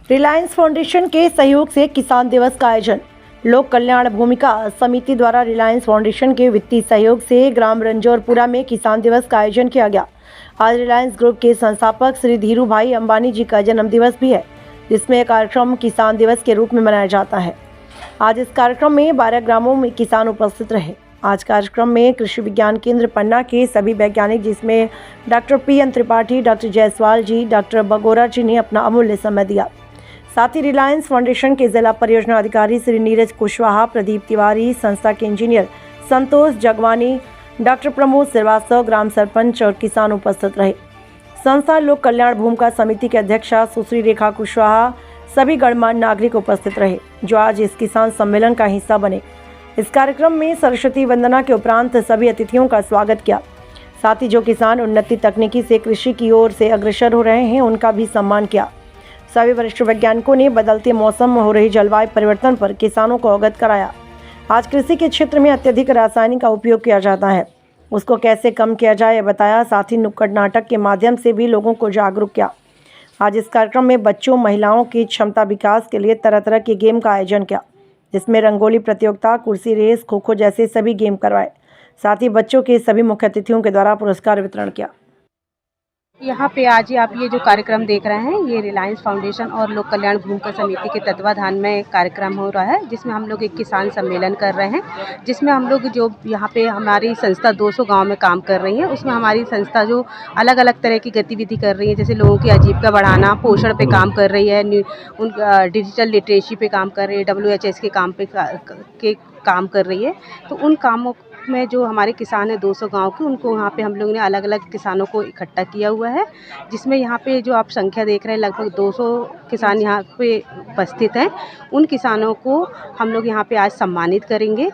Reliance foundation के सहयोग से किसान दिवस का आयोजन। लोक कल्याण भूमिका समिति द्वारा रिलायंस फाउंडेशन के वित्तीय सहयोग से ग्राम रंजौरपुरा में किसान दिवस का आयोजन किया गया। आज रिलायंस ग्रुप के संस्थापक श्री धीरू भाई अंबानी जी का जन्मदिवस भी है, जिसमें कार्यक्रम किसान दिवस के रूप में मनाया जाता है। आज इस कार्यक्रम में 12 ग्रामों में किसान उपस्थित रहे। आज कार्यक्रम में कृषि विज्ञान केंद्र पन्ना के सभी वैज्ञानिक, जिसमें doctor P N. Tripathi, doctor Jaiswal ji, doctor Bagora ji ने अपना अमूल्य समय दिया। साथ ही रिलायंस फाउंडेशन के जिला परियोजना अधिकारी श्री नीरज कुशवाहा, प्रदीप तिवारी, संस्था के इंजीनियर संतोष जगवानी, डॉक्टर प्रमोद श्रीवास्तव, ग्राम सरपंच और किसान उपस्थित रहे। संस्था लोक कल्याण भूमिका समिति के अध्यक्षा सुश्री रेखा कुशवाहा, सभी गणमान्य नागरिक उपस्थित रहे, जो आज इस किसान सम्मेलन का हिस्सा बने। इस कार्यक्रम में सरस्वती वंदना के उपरांत सभी अतिथियों का स्वागत किया। साथ ही जो किसान उन्नति तकनीकी से कृषि की ओर से अग्रसर हो रहे हैं, उनका भी सम्मान किया। सभी वरिष्ठ वैज्ञानिकों ने बदलते मौसम में हो रही जलवायु परिवर्तन पर किसानों को अवगत कराया। आज कृषि के क्षेत्र में अत्यधिक रासायनिक का उपयोग किया जाता है, उसको कैसे कम किया जाए बताया। साथ ही नुक्कड़ नाटक के माध्यम से भी लोगों को जागरूक किया। आज इस कार्यक्रम में बच्चों, महिलाओं की क्षमता विकास के लिए तरह तरह के गेम का आयोजन किया, जिसमें रंगोली प्रतियोगिता, कुर्सी रेस, खो खो जैसे सभी गेम करवाए। साथ ही बच्चों के सभी मुख्य अतिथियों के द्वारा पुरस्कार वितरण किया। यहाँ पे आज आप ये जो कार्यक्रम देख रहे हैं, ये रिलायंस फाउंडेशन और लोक कल्याण भूमिका समिति के तत्वाधान में कार्यक्रम हो रहा है, जिसमें हम लोग एक किसान सम्मेलन कर रहे हैं, जिसमें हम लोग जो यहाँ पे हमारी संस्था 200 गांव में काम कर रही है, उसमें हमारी संस्था जो अलग अलग तरह की गतिविधि कर रही है, जैसे लोगों की आजीविका बढ़ाना, पोषण पे काम कर रही है, उन डिजिटल लिटरेसी पे काम कर रही है, WHS के काम कर रही है। तो उन कामों में जो हमारे किसान हैं 200 गांव के, उनको वहाँ पे हम लोग ने अलग अलग किसानों को इकट्ठा किया हुआ है, जिसमें यहाँ पे जो आप संख्या देख रहे हैं, लगभग 200 किसान यहाँ पे उपस्थित हैं। उन किसानों को हम लोग यहाँ पे आज सम्मानित करेंगे।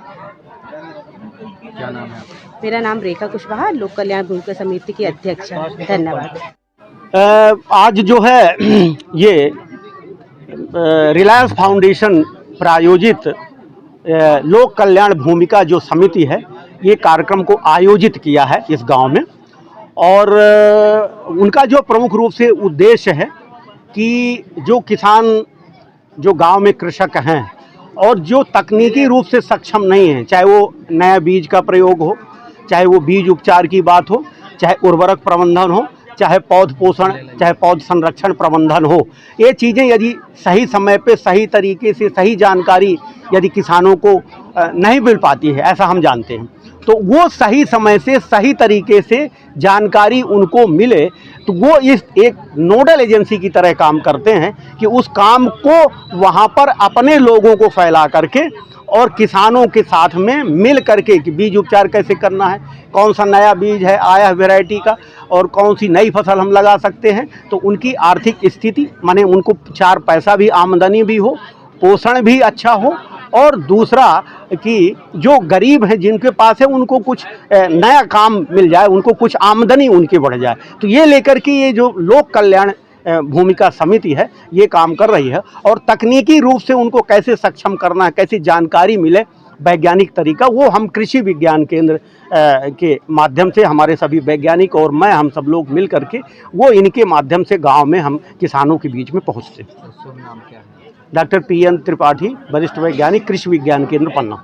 क्या नाम है? मेरा नाम रेखा कुशवाहा, लोक कल्याण भूमिका समिति की अध्यक्ष है। धन्यवाद। आज जो है ये रिलायंस फाउंडेशन प्रायोजित लोक कल्याण भूमिका जो समिति है, ये कार्यक्रम को आयोजित किया है इस गांव में। और उनका जो प्रमुख रूप से उद्देश्य है कि जो किसान, जो गांव में कृषक हैं और जो तकनीकी रूप से सक्षम नहीं हैं, चाहे वो नया बीज का प्रयोग हो, चाहे वो बीज उपचार की बात हो, चाहे उर्वरक प्रबंधन हो, चाहे पौध पोषण, चाहे पौध संरक्षण प्रबंधन हो, ये चीज़ें यदि सही समय पे सही तरीके से सही जानकारी यदि किसानों को नहीं मिल पाती है, ऐसा हम जानते हैं, तो वो सही समय से सही तरीके से जानकारी उनको मिले, तो वो इस एक नोडल एजेंसी की तरह काम करते हैं कि उस काम को वहाँ पर अपने लोगों को फैला करके और किसानों के साथ में मिल करके कि बीज उपचार कैसे करना है, कौन सा नया बीज है आया है वैरायटी का, और कौन सी नई फसल हम लगा सकते हैं, तो उनकी आर्थिक स्थिति माने उनको 4 पैसा भी आमदनी भी हो, पोषण भी अच्छा हो, और दूसरा कि जो गरीब हैं जिनके पास है उनको कुछ नया काम मिल जाए, उनको कुछ आमदनी उनकी बढ़ जाए। तो ये लेकर के ये जो लोक कल्याण भूमिका समिति है, ये काम कर रही है। और तकनीकी रूप से उनको कैसे सक्षम करना है, कैसी जानकारी मिले, वैज्ञानिक तरीका, वो हम कृषि विज्ञान केंद्र के माध्यम से हमारे सभी वैज्ञानिक और मैं, हम सब लोग मिल करके वो इनके माध्यम से गांव में हम किसानों के बीच में पहुंचते हैं। नाम क्या है? Doctor P N. त्रिपाठी, वरिष्ठ वैज्ञानिक, कृषि विज्ञान केंद्र पन्ना।